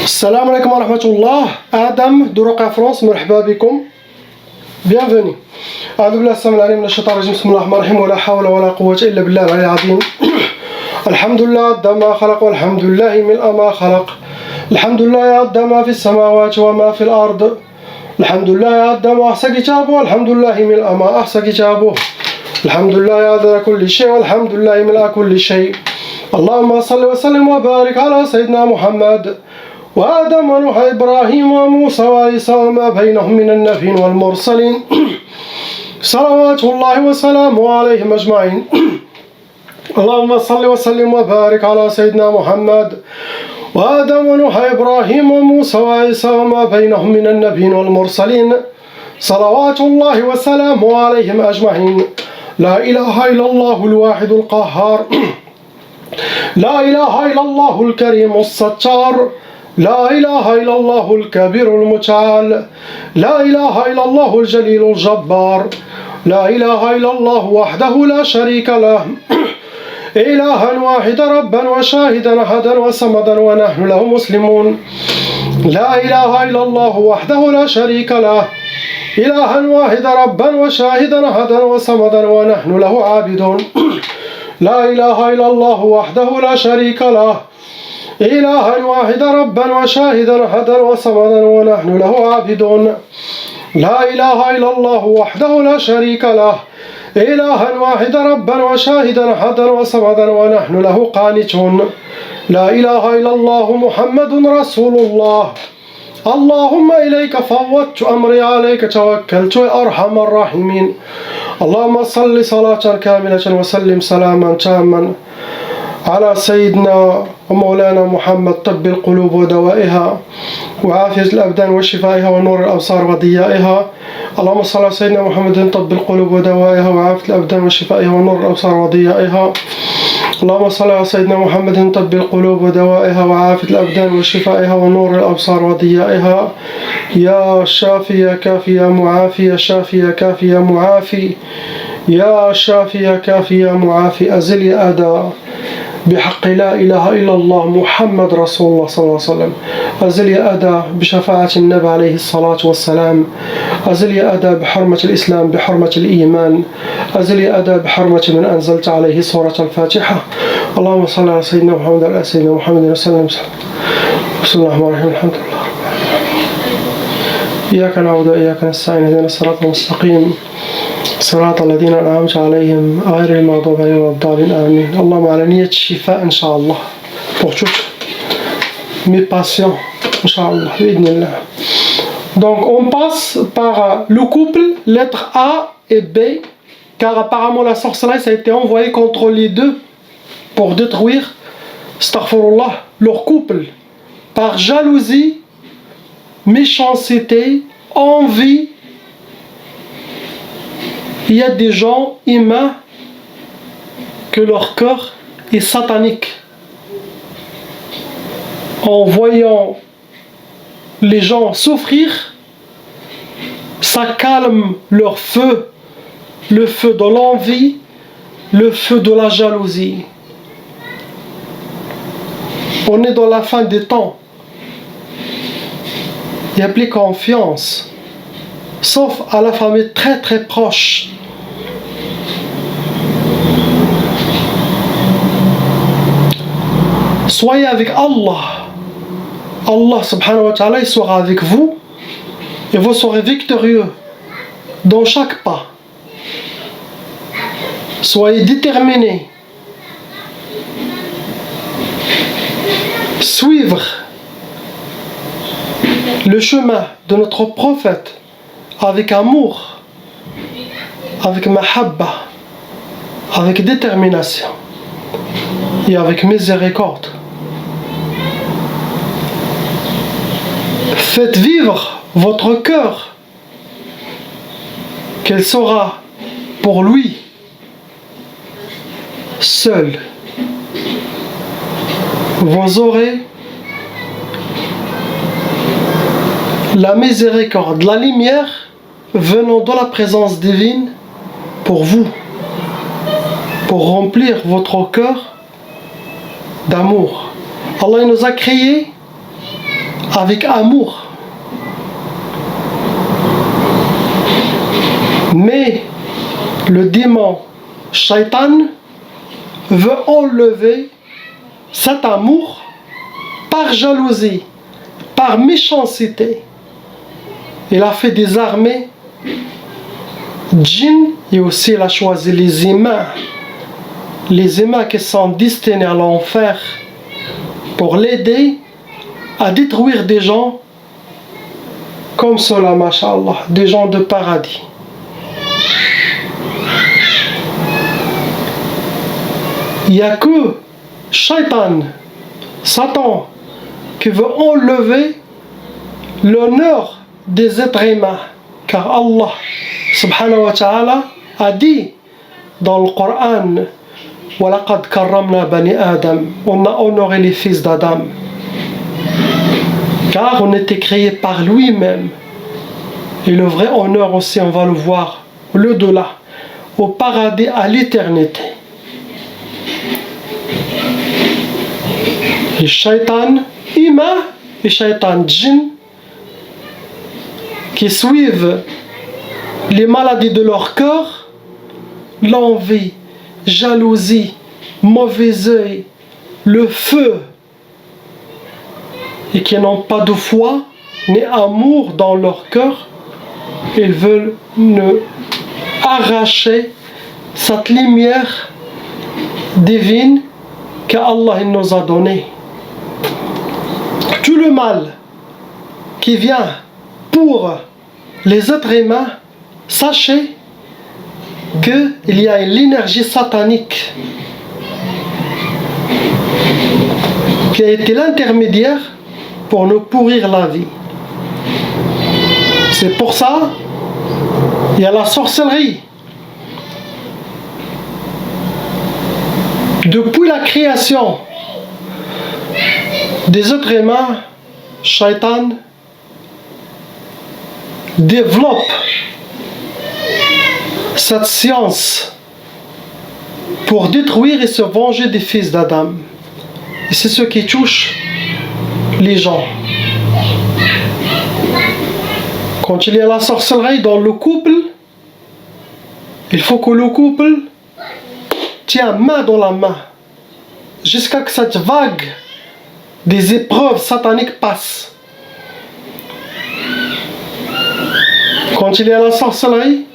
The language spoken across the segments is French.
السلام عليكم ورحمة الله. آدم دروقة فرنسا، مرحبا بكم. Bienvenue. أعوذ بالله السميع العليم من الشيطان الرجيم. بسم الله الرحمن الرحيم. ولا حول ولا قوة إلا بالله العلي العظيم. الحمد لله عد ما خلق، والحمد لله ملء ما خلق. الحمد لله عد ما في السماوات وما في الأرض. الحمد لله عد ما أحصى كتابه، والحمد لله ملء ما أحصى كتابه. الحمد لله عدد كل شيء، والحمد لله ملء كل شيء. اللهم صل وسلم وبارك على سيدنا محمد وآدم ونوح إبراهيم وموسى وعيسى وما بينهم من النبيين والمرسلين صلوات الله وسلامه عليهم أجمعين. اللهم صل وسلم وبارك على سيدنا محمد وآدم ونوح إبراهيم وموسى وعيسى وما بينهم من النبيين والمرسلين صلوات الله وسلامه عليهم أجمعين. لا إله إلا الله الواحد القهار، لا إله إلا الله الكريم الستار، لا إله إلا الله الكبير المتعال، لا إله إلا الله الجليل الجبار، لا إله إلا الله وحده لا شريك له، إلها واحدا ربا وشاهدا أحدا وصمدا ونحن له مسلمون. لا إله إلا الله وحده لا شريك له، إلها واحدا ربا وشاهدا أحدا وصمدا ونحن له عابدون. لا إله إلا الله وحده لا شريك له، إلها واحدا ربا وشاهدا أحدا وصمدا ونحن له عابدون. لا إله إلا الله وحده لا شريك له، إلها واحدا ربا وشاهدا أحدا وصمدا ونحن له قانتون. لا إله إلا الله محمد رسول الله. اللهم إليك فوضت أمري، عليك توكلت يا أرحم الراحمين. اللهم صل صلاة كاملة وسلم سلاما تاما على سيدنا ومولانا محمد، طب القلوب ودوائها وعافية الأبدان وشفائها ونور الأبصار وضيائها. اللهم صل على سيدنا محمد طب القلوب ودوائها وعافية الأبدان وشفائها ونور الأبصار وضيائها. اللهم صل على سيدنا محمد طب القلوب ودوائها وعافية الأبدان وشفائها ونور الأبصار وضيائها. يا شافي يا كافي يا معافي، يا شافي يا كافي يا معافي، يا شافي يا كافي يا معافي، أزل يا أداء بحق لا إله إلا الله محمد رسول الله صلى الله عليه وسلم. أزل يا أداء بشفاعة النبي عليه الصلاة والسلام. أزل يا أداء بحرمة الإسلام، بحرمة الإيمان. أزل يا أداء بحرمة من أنزلت عليه سورة الفاتحة. اللهم صل على سيدنا محمد وعلى سيدنا محمد وسلم. بسم الله الرحمن الرحيم. الحمد لله إياك نعبد وإياك نستعين، اهدنا الصراط المستقيم صراط الذين أنعمت عليهم غير المغضوب عليهم ولا الضالين آمين. اللهم على نية الشفاء إن شاء الله pour toutes mes patients Inch'Allah بإذن الله. Donc on passe par le couple, lettres A et B, car apparemment la sorcellerie a été envoyée contre les deux pour détruire, astaghfirullah, leur couple par jalousie, méchanceté, envie. Il y a des gens humains que leur cœur est satanique. En voyant les gens souffrir, ça calme leur feu, le feu de l'envie, le feu de la jalousie. On est dans la fin des temps. Il n'y a plus confiance, sauf à la famille très très proche. Soyez avec Allah. Allah subhanahu wa ta'ala, il sera avec vous et vous serez victorieux dans chaque pas. Soyez déterminés. Suivre le chemin de notre prophète avec amour, avec mahabba, avec détermination et avec miséricorde. Faites vivre votre cœur, qu'elle sera pour lui seul. Vous aurez la miséricorde, la lumière venant de la présence divine pour vous, pour remplir votre cœur d'amour. Allah nous a créés avec amour. Mais le démon Shaitan veut enlever cet amour par jalousie, par méchanceté. Il a fait des armées djinns et aussi il a choisi les humains qui sont destinés à l'enfer pour l'aider à détruire des gens comme cela, masha'Allah, des gens de paradis. Il n'y a que Shaitan, Satan, qui veut enlever l'honneur des êtres humains. Car Allah, subhanahu wa ta'ala, a dit dans le Coran, وَلَقَدْ كَرَّمْنَا بَنِي آدَمَ, on a honoré les fils d'Adam. Car on était créé par lui-même. Et le vrai honneur aussi, on va le voir, l'au-delà, au paradis à l'éternité. Les shaitan humains et shaitan djinn qui suivent les maladies de leur cœur, l'envie, jalousie, mauvais œil, le feu, et qui n'ont pas de foi ni amour dans leur cœur, ils veulent nous arracher cette lumière divine qu'Allah nous a donnée. Tout le mal qui vient pour les êtres humains, sachez qu'il y a l'énergie satanique qui a été l'intermédiaire pour nous pourrir la vie. C'est pour ça il y a la sorcellerie. Depuis la création des êtres humains, Shaitan développe cette science pour détruire et se venger des fils d'Adam. Et c'est ce qui touche les gens. Quand il y a la sorcellerie dans le couple, il faut que le couple tient main dans la main jusqu'à que cette vague des épreuves sataniques passe. Quand il y a la sorcellerie,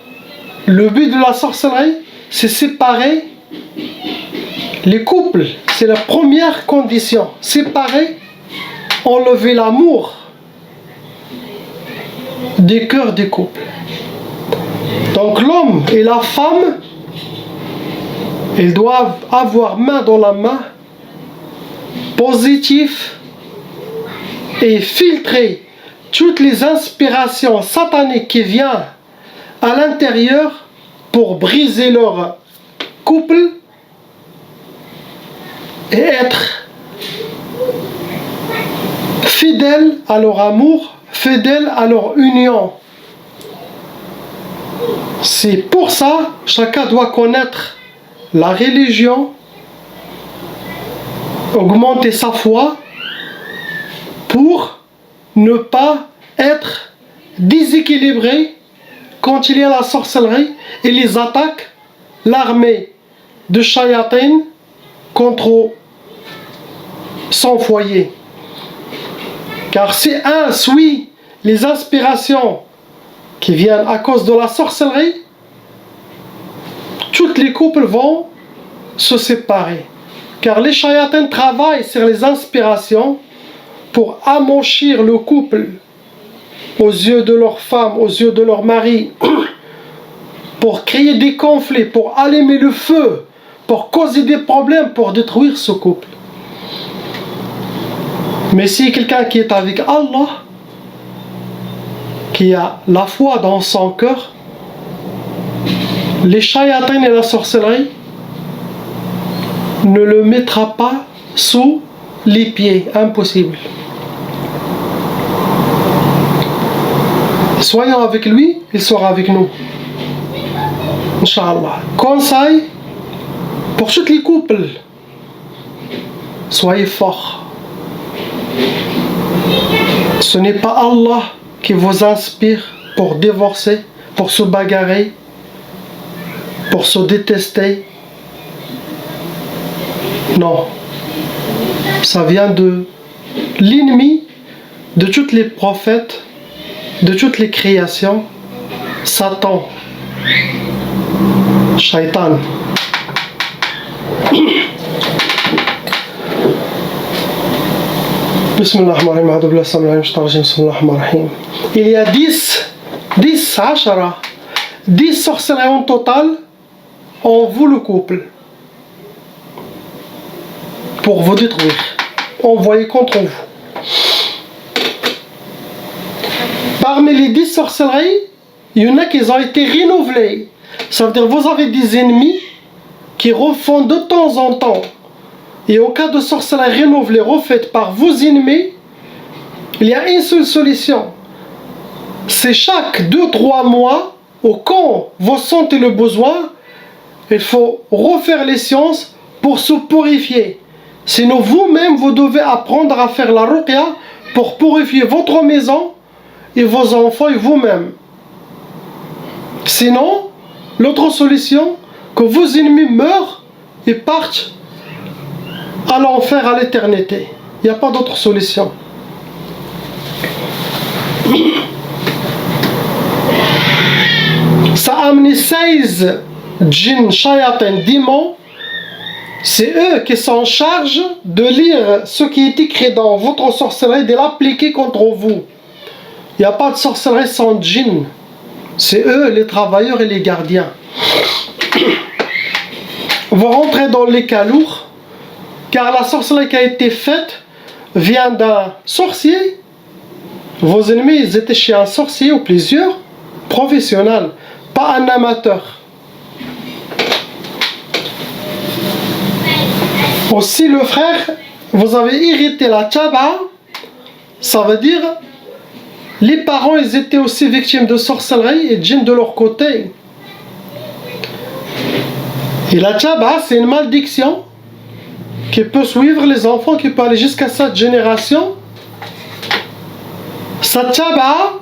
le but de la sorcellerie, c'est séparer les couples. C'est la première condition. Séparer, enlever l'amour des cœurs des couples. Donc l'homme et la femme, ils doivent avoir main dans la main, positif, et filtrer toutes les inspirations sataniques qui viennent à l'intérieur pour briser leur couple et être fidèles à leur amour, fidèles à leur union. C'est pour ça que chacun doit connaître la religion, augmenter sa foi pour ne pas être déséquilibré quand il y a la sorcellerie et les attaques, l'armée de Shayatin contre son foyer. Car si un suit les inspirations qui viennent à cause de la sorcellerie, tous les couples vont se séparer. Car les Shayatins travaillent sur les inspirations pour amochir le couple aux yeux de leur femme, aux yeux de leur mari, pour créer des conflits, pour allumer le feu, pour causer des problèmes, pour détruire ce couple. Mais si quelqu'un qui est avec Allah, qui a la foi dans son cœur, les shayatins et la sorcellerie ne le mettra pas sous les pieds, impossible. Soyons avec lui, il sera avec nous. Inch'Allah. Conseil pour tous les couples. Soyez forts. Ce n'est pas Allah qui vous inspire pour divorcer, pour se bagarrer, pour se détester. Non. Ça vient de l'ennemi de tous les prophètes, de toutes les créations, Satan, Shaitan. Il y a 10 sorcelleries en total en vous le couple pour vous détruire, envoyées contre vous. Parmi les 10 sorcelleries, il y en a qui ont été renouvelées. Ça veut dire que vous avez des ennemis qui refont de temps en temps. Et au cas de sorcellerie renouvelée, refaite par vos ennemis, il y a une seule solution. C'est chaque 2-3 mois, ou quand vous sentez le besoin, il faut refaire les séances pour se purifier. Sinon vous-même, vous devez apprendre à faire la ruqya pour purifier votre maison et vos enfants et vous-même. Sinon, l'autre solution, que vos ennemis meurent et partent à l'enfer à l'éternité. Il n'y a pas d'autre solution. Ça a amené 16 djinns, shayatin, démons. C'est eux qui sont en charge de lire ce qui est écrit dans votre sorcellerie et de l'appliquer contre vous. Il n'y a pas de sorcellerie sans djinns. C'est eux les travailleurs et les gardiens. Vous rentrez dans les cas lourds, car la sorcellerie qui a été faite vient d'un sorcier. Vos ennemis, ils étaient chez un sorcier ou plusieurs professionnels, pas un amateur. Aussi le frère, vous avez hérité la tchaba, ça veut dire les parents, ils étaient aussi victimes de sorcellerie et djinns de leur côté. Et la tchaba, c'est une malédiction qui peut suivre les enfants, qui peut aller jusqu'à cette génération. Cette tchaba,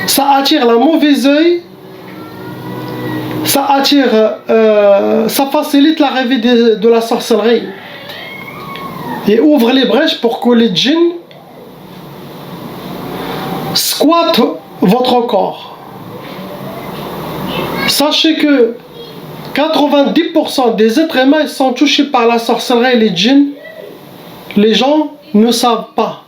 ça attire la mauvaise œil, ça facilite l'arrivée de la sorcellerie et ouvre les brèches pour que les djinns squattent votre corps. Sachez que 90% des êtres humains sont touchés par la sorcellerie et les djinns. Les gens ne savent pas.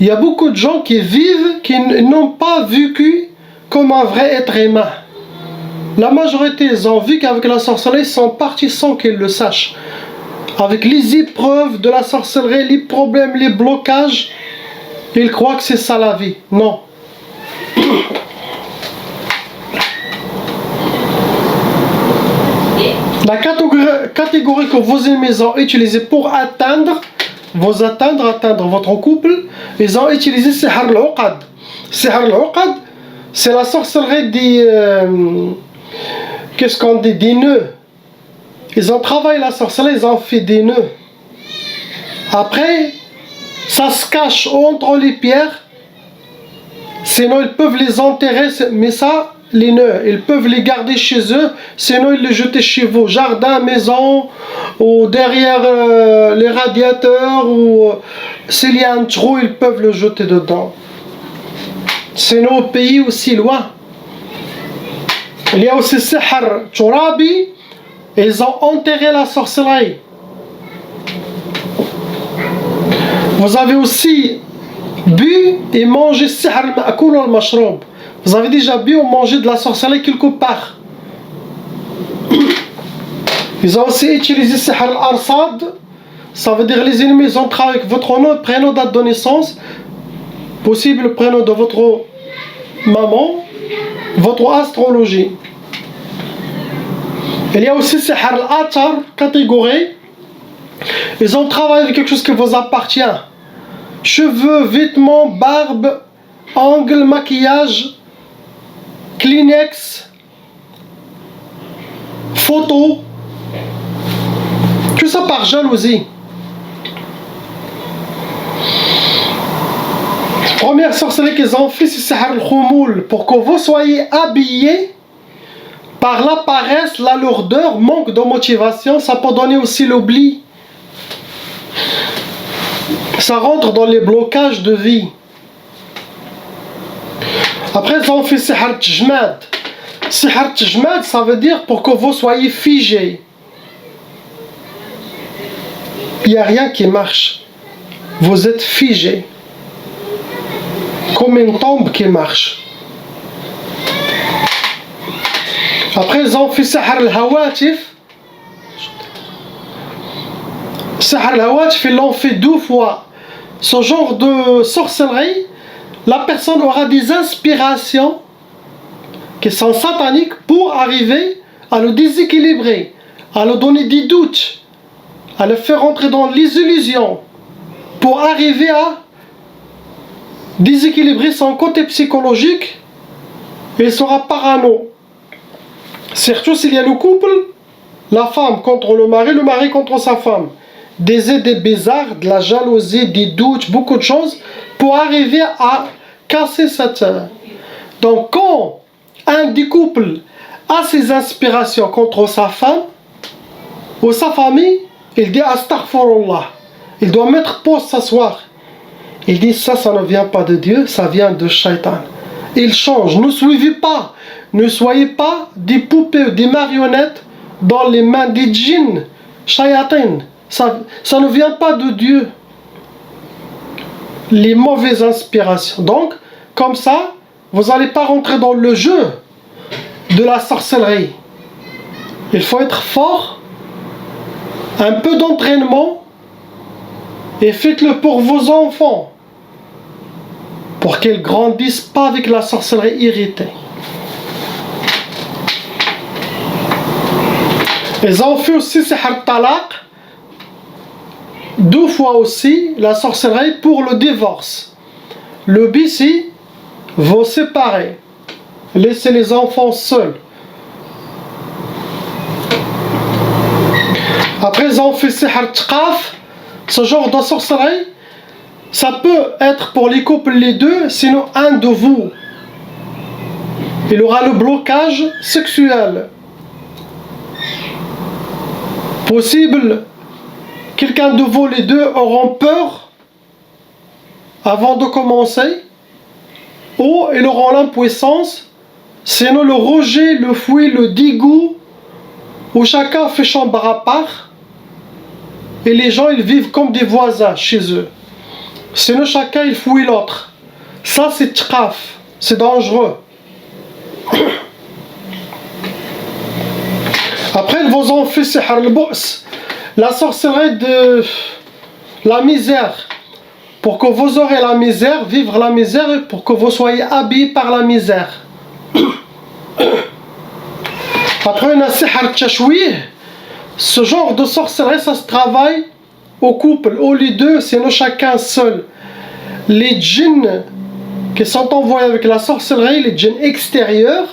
Il y a beaucoup de gens qui vivent, qui n'ont pas vécu comme un vrai être humain. La majorité, ils ont vécu avec la sorcellerie, ils sont partis sans qu'ils le sachent. Avec les épreuves de la sorcellerie, les problèmes, les blocages, ils croient que c'est ça la vie. Non. La catégorie que vos ennemis ont utilisée pour atteindre votre couple, ils ont utilisé Sihr al-Uqad. Sihr al-Uqad, c'est la sorcellerie des... qu'est-ce qu'on dit? Des nœuds. Ils ont travaillé la sorcellerie, ils ont fait des nœuds. Après, ça se cache entre les pierres. Sinon, ils peuvent les enterrer, mais ça, les nœuds, ils peuvent les garder chez eux, sinon ils les jetent chez vous, jardin, maison, ou derrière les radiateurs, ou s'il y a un trou, ils peuvent le jeter dedans. Sinon, au pays aussi loin. Il y a aussi Sihr Turabi, ils ont enterré la sorcellerie. Vous avez aussi bu et mangé Sihr al-Ma'koul al-Mashroub. Vous avez déjà bu ou mangé de la sorcellerie quelque part. Ils ont aussi utilisé Sihr al-Arsad. Ça veut dire les ennemis, ils ont travaillé avec votre nom, prénom, date de naissance, possible le prénom de votre maman, votre astrologie. Il y a aussi Sihr al-Atar, catégorie. Ils ont travaillé avec quelque chose qui vous appartient. Cheveux, vêtements, barbe, ongles, maquillage, Kleenex, photos, tout ça par jalousie. première sorcellerie qu'ils ont fait, c'est Sihar al-Khoumoul, pour que vous soyez habillés par la paresse, la lourdeur, manque de motivation. Ça peut donner aussi l'oubli. Ça rentre dans les blocages de vie. Après, ils ont fait Sihar Tjmad. Sihar Tjmad, ça veut dire pour que vous soyez figés. Il n'y a rien qui marche. Vous êtes figés. Comme une tombe qui marche. Après, ils ont fait Sihar al-Hawatif. Sihar al-Hawatif, ils l'ont fait 2 fois. Ce genre de sorcellerie, la personne aura des inspirations qui sont sataniques pour arriver à le déséquilibrer, à le donner des doutes, à le faire entrer dans les illusions, pour arriver à déséquilibrer son côté psychologique. Et il sera parano. Surtout s'il y a le couple, la femme contre le mari contre sa femme. Des idées bizarres, de la jalousie, des doutes, beaucoup de choses, pour arriver à casser cette... Donc quand un des couples a ses inspirations contre sa femme ou sa famille, il dit Astaghfirullah. Il doit mettre pause, s'asseoir. Il dit ça ne vient pas de Dieu, ça vient de Shaitan. Il change. Ne suivez pas. Ne soyez pas des poupées, des marionnettes dans les mains des djinns, Shayatin. Ça ne vient pas de Dieu. Les mauvaises inspirations. Donc, comme ça, vous n'allez pas rentrer dans le jeu de la sorcellerie. Il faut être fort, un peu d'entraînement, et faites-le pour vos enfants, pour qu'ils ne grandissent pas avec la sorcellerie irritée. Ils ont fait aussi Sihar Talaq, 2 fois aussi, la sorcellerie pour le divorce. Le but, c'est vous séparer, laisser les enfants seuls. Après, ils ont fait Sihar Tqaf, ce genre de sorcellerie. Ça peut être pour les couples les deux, sinon un de vous. Il aura le blocage sexuel. Possible, quelqu'un de vous les deux auront peur avant de commencer, ou ils auront l'impuissance, sinon le rejet, le fouet, le dégoût, où chacun fait chambre à part, et les gens ils vivent comme des voisins chez eux. Sinon chacun il fouille l'autre. Ça c'est tqaf, c'est dangereux. Après ils vous ont fait Sihar al-Bu's, la sorcellerie de la misère. Pour que vous aurez la misère, vivre la misère, et pour que vous soyez habillés par la misère. Après, on a Sihar Tashwih. Ce genre de sorcellerie, ça se travaille au couple, ou les deux, sinon chacun seul. Les djinns qui sont envoyés avec la sorcellerie, les djinns extérieurs,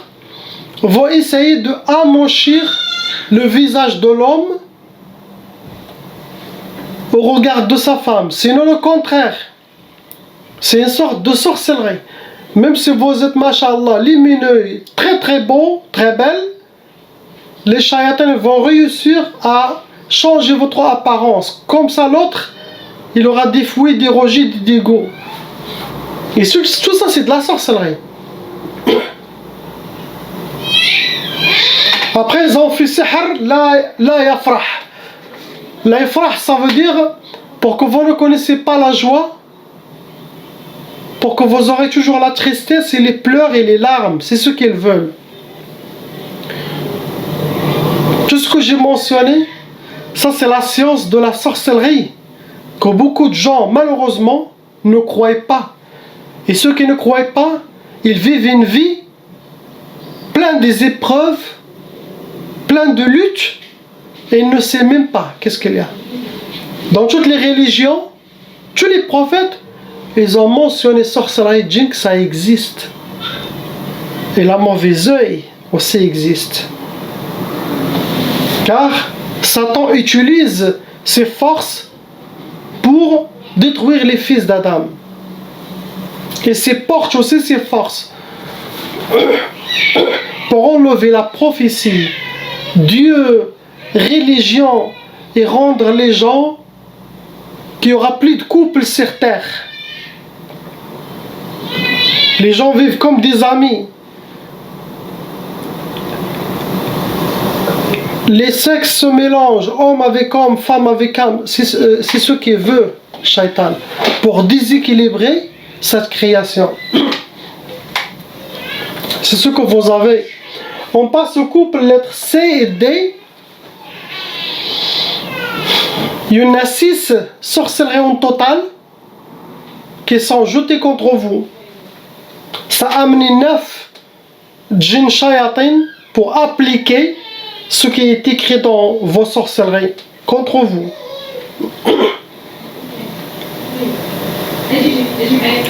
vont essayer de amochir le visage de l'homme au regard de sa femme. Sinon le contraire. C'est une sorte de sorcellerie. Même si vous êtes, mashallah, lumineux, très très beau, très belle, les shayatans vont réussir à changer votre apparence. Comme ça, l'autre, il aura des fouets, des rejets, des dégoûts. Et tout ça, c'est de la sorcellerie. Après, ils ont fait Sihar la yafrah. La yafrah, ça veut dire, pour que vous ne connaissez pas la joie, pour que vous aurez toujours la tristesse et les pleurs et les larmes. C'est ce qu'ils veulent. Tout ce que j'ai mentionné, ça c'est la science de la sorcellerie, que beaucoup de gens, malheureusement, ne croient pas. Et ceux qui ne croient pas, ils vivent une vie pleine des épreuves, pleine de luttes, et ils ne savent même pas qu'est-ce qu'il y a. Dans toutes les religions, tous les prophètes, ils ont mentionné sorcellerie djinn, que ça existe. Et la mauvaise œil aussi existe. Car Satan utilise ses forces pour détruire les fils d'Adam. et ses portes aussi, ses forces. Pour enlever la prophétie, Dieu, religion, et rendre les gens qu'il n'y aura plus de couple sur terre. Les gens vivent comme des amis. Les sexes se mélangent, homme avec homme, femme avec femme. C'est ce qu'il veut, Shaitan, pour déséquilibrer cette création. C'est ce que vous avez. On passe au couple lettres C et D. Il y en a 6 sorcelleries en total qui sont jetées contre vous. Ça a amené 9 djinns shayatin pour appliquer ce qui est écrit dans vos sorcelleries contre vous.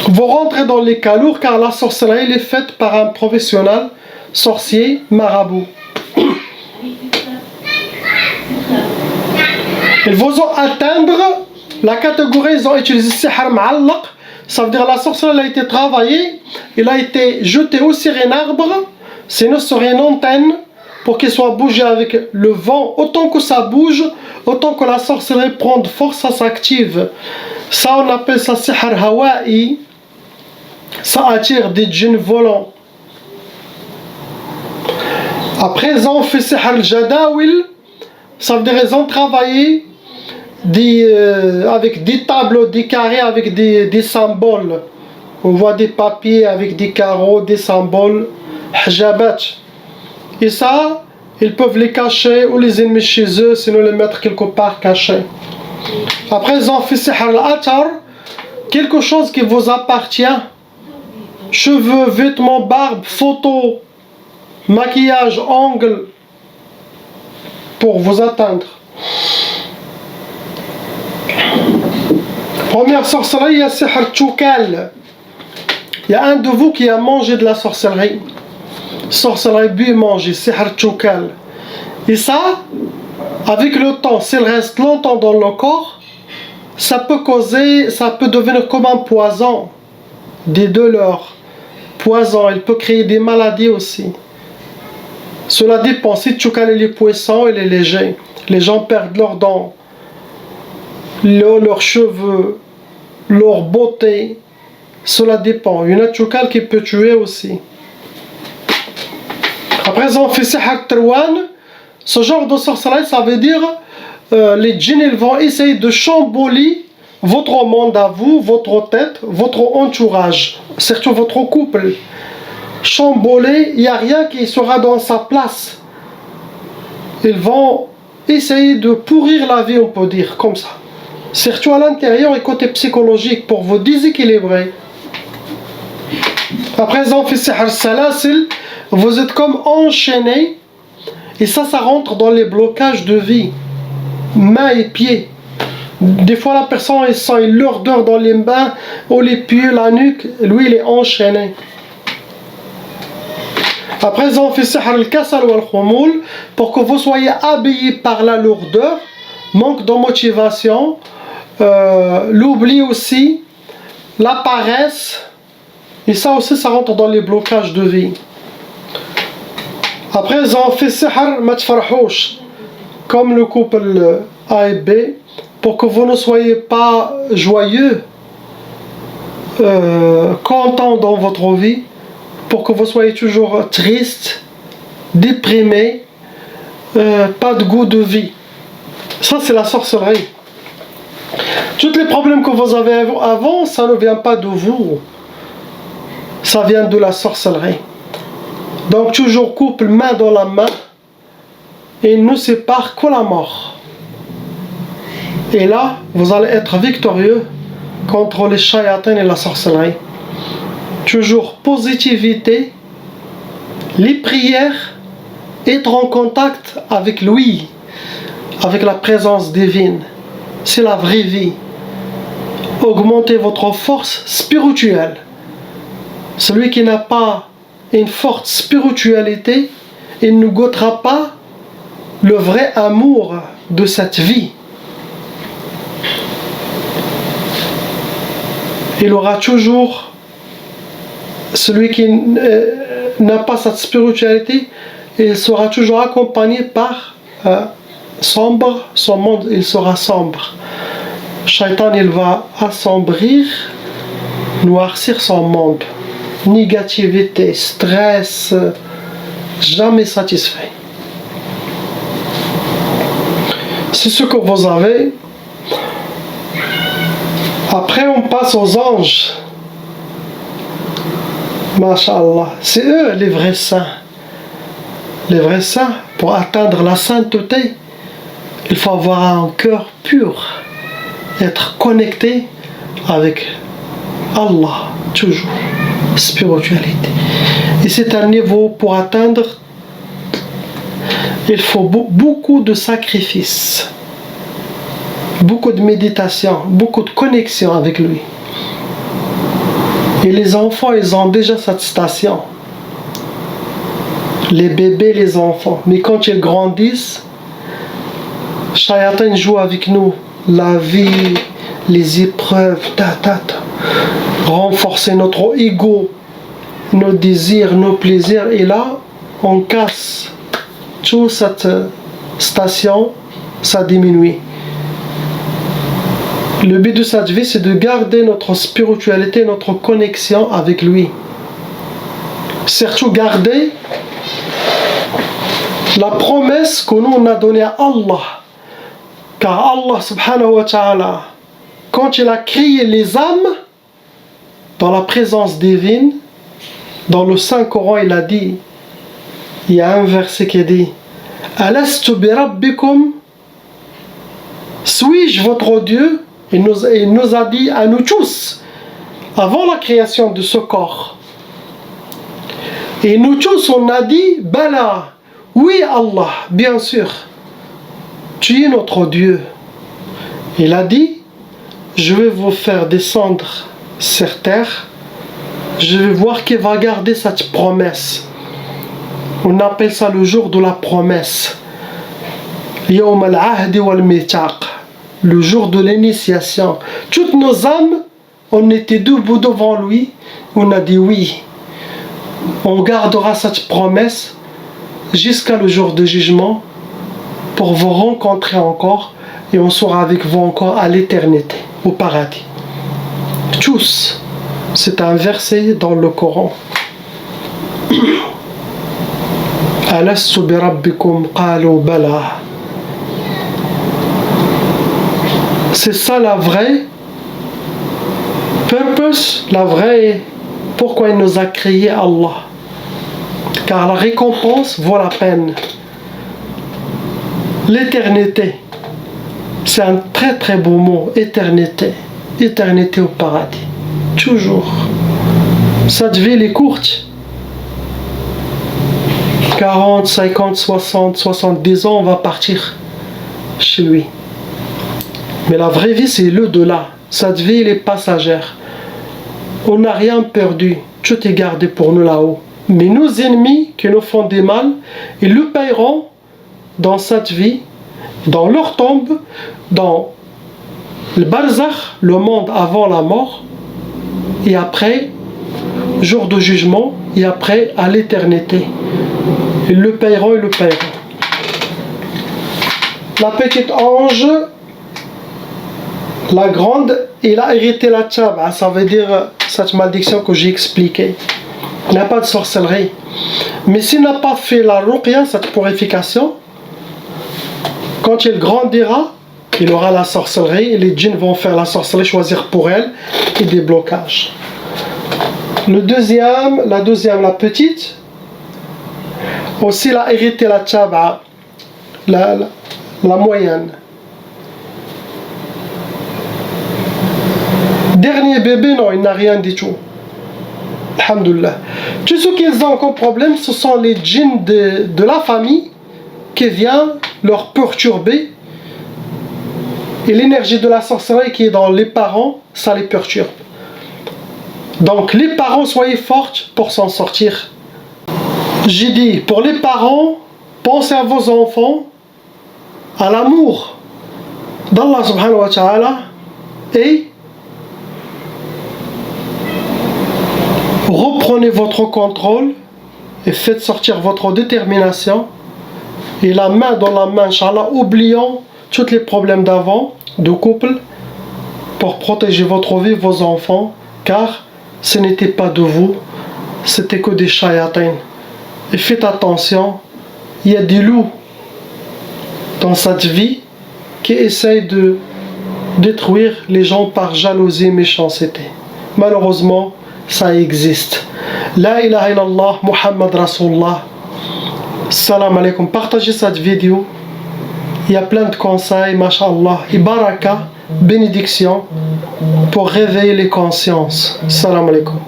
Vous rentrez dans les cas lourds car la sorcellerie est faite par un professionnel, sorcier, marabout. Ils vont atteindre la catégorie, ils ont utilisé sihr ma'allaq, ça veut dire la sorcellerie a été travaillée, il a été jeté aussi sur un arbre, sinon sur une antenne, pour qu'il soit bougé avec le vent. Autant que ça bouge, autant que la sorcellerie prend de force, ça s'active. Ça, on appelle ça sihr hawa'i. Ça attire des djinns volants. Après, ils ont fait sihr al-jadawil. Ça veut dire qu'ils ont travaillé avec des tableaux, des carrés, avec des symboles. On voit des papiers avec des carreaux, des symboles, hijabat. Et ça, ils peuvent les cacher ou les ennemis chez eux, sinon les mettre quelque part cachés. Après, ils ont fait sihr al-atar, quelque chose qui vous appartient. Cheveux, vêtements, barbe, photos, maquillage, ongles, pour vous atteindre. Première sorcellerie, il y a sihr choukal. Il y a un de vous qui a mangé de la sorcellerie. Sorcellerie bu manger, sihr choukal. Et ça, avec le temps, s'il reste longtemps dans le corps, ça peut devenir comme un poison. Des douleurs. Poison, il peut créer des maladies aussi. Cela dépend. Si choukal est puissant, il est léger. Les gens perdent leurs dents, leurs cheveux, leur beauté. Cela dépend. Il y en a choukal qui peut tuer aussi. Après, ils ont fait sihr tarwan. Ce genre de sorcellerie, ça veut dire les djinns ils vont essayer de chambouler votre monde à vous, votre tête, votre entourage, surtout votre couple. Chambouler, il n'y a rien qui sera dans sa place. Ils vont essayer de pourrir la vie, on peut dire, comme ça. Surtout à l'intérieur et côté psychologique, pour vous déséquilibrer. Après, ils ont fait sihr salasil. Vous êtes comme enchaîné. Et ça rentre dans les blocages de vie. Mains et pieds. Des fois, la personne elle sent une lourdeur dans les mains, ou les pieds, la nuque. Lui, il est enchaîné. Après, ils ont fait sihr al-kasal ou al-khumoul pour que vous soyez habillés par la lourdeur, manque de motivation, l'oubli aussi, la paresse. Et ça aussi, ça rentre dans les blocages de vie. Après, ils ont fait sihr matfarhouch, comme le couple A et B, pour que vous ne soyez pas joyeux, content dans votre vie, pour que vous soyez toujours triste, déprimé, pas de goût de vie. Ça, c'est la sorcellerie. Tous les problèmes que vous avez avant, ça ne vient pas de vous. Ça vient de la sorcellerie. Donc, toujours couple main dans la main, et il ne sépare que la mort. Et là, vous allez être victorieux contre les shayatins et la sorcellerie. Toujours positivité, les prières, être en contact avec lui, avec la présence divine. C'est la vraie vie. Augmentez votre force spirituelle. Celui qui n'a pas une forte spiritualité, il ne goûtera pas le vrai amour de cette vie. Il aura toujours celui qui n'a pas cette spiritualité, il sera toujours accompagné par sombre, son monde il sera sombre. Shaitan il va assombrir, noircir son monde. Négativité, stress, jamais satisfait. C'est ce que vous avez. Après on passe aux anges. Masha'Allah, c'est eux les vrais saints. Les vrais saints, pour atteindre la sainteté, il faut avoir un cœur pur, être connecté avec Allah, toujours, spiritualité. Et c'est un niveau pour atteindre, il faut beaucoup de sacrifices, beaucoup de méditation, beaucoup de connexion avec lui. Et les enfants, ils ont déjà cette station. Les bébés, les enfants. Mais quand ils grandissent, Shayatan joue avec nous. La vie, les épreuves, renforcer notre ego, nos désirs, nos plaisirs. Et là, on casse toute cette station, ça diminue. Le but de cette vie, c'est de garder notre spiritualité, notre connexion avec lui. Surtout garder la promesse que nous on a donnée à Allah. Car Allah subhanahu wa ta'ala, quand il a créé les âmes, dans la présence divine, dans le Saint-Coran, il a dit, il y a un verset qui dit, Alastu bi rabbikum, suis-je votre Dieu? Il nous a dit à nous tous, avant la création de ce corps. Et nous tous, on a dit, Bala, oui Allah, bien sûr, tu es notre Dieu. Il a dit, je vais vous faire descendre sur terre, je vais voir qui va garder cette promesse. On appelle ça le jour de la promesse. Yawm al-ahdi wal-mithaq. Le jour de l'initiation. Toutes nos âmes, on était debout devant lui, on a dit oui. On gardera cette promesse jusqu'à le jour de jugement pour vous rencontrer encore et on sera avec vous encore à l'éternité, au paradis. Tous. C'est un verset dans le Coran. Alastu bi rabbikum qalu bala. C'est ça la vraie purpose, la vraie pourquoi il nous a créé Allah. Car la récompense vaut la peine. L'éternité, c'est un très très beau mot, éternité. Éternité au paradis. Toujours. Cette vie est courte. 40, 50, 60, 70 ans, on va partir chez lui. Mais la vraie vie, c'est l'au-delà. Cette vie, elle est passagère. On n'a rien perdu. Tout est gardé pour nous là-haut. Mais nos ennemis qui nous font du mal, ils le paieront dans cette vie, dans leur tombe, dans le barzakh, le monde avant la mort, et après, jour de jugement, et après, à l'éternité. Ils le paieront, ils le paieront. La petite ange, la grande, il a hérité la tchaba, ça veut dire cette malédiction que j'ai expliquée. Il n'a pas de sorcellerie. Mais s'il n'a pas fait la ruqya, cette purification, quand il grandira, il aura la sorcellerie et les djinns vont faire la sorcellerie, choisir pour elle et des blocages. La deuxième, la petite, aussi il a hérité la tchaba, la moyenne. Dernier bébé, non, il n'a rien du tout. Alhamdulillah. Tout ce qu'ils ont comme problème, ce sont les djinns de la famille qui viennent leur perturber. Et l'énergie de la sorcellerie qui est dans les parents, ça les perturbe. Donc les parents, soyez forts pour s'en sortir. J'ai dit, pour les parents, pensez à vos enfants, à l'amour d'Allah subhanahu wa ta'ala et reprenez votre contrôle et faites sortir votre détermination et la main dans la main, Inch'Allah, oubliant tous les problèmes d'avant, de couple, pour protéger votre vie, vos enfants, car ce n'était pas de vous, c'était que des shayatins. Et faites attention, il y a des loups dans cette vie qui essayent de détruire les gens par jalousie et méchanceté. Malheureusement, ça existe. La ilaha illallah, Muhammad Rasulullah. Salam alaikum. Partagez cette vidéo. Il y a plein de conseils, mashallah, et baraka, bénédiction, pour réveiller les consciences. Salam alaikum.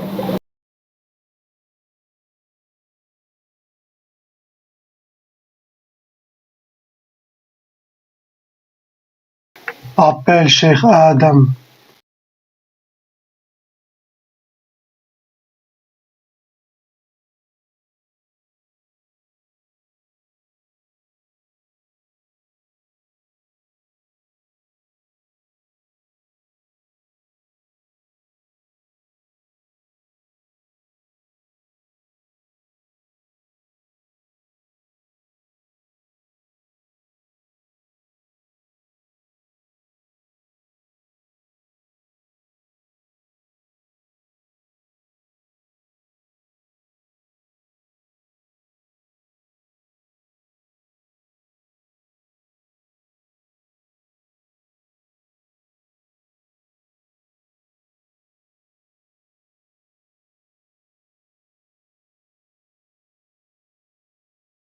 Appelle Cheikh Adam.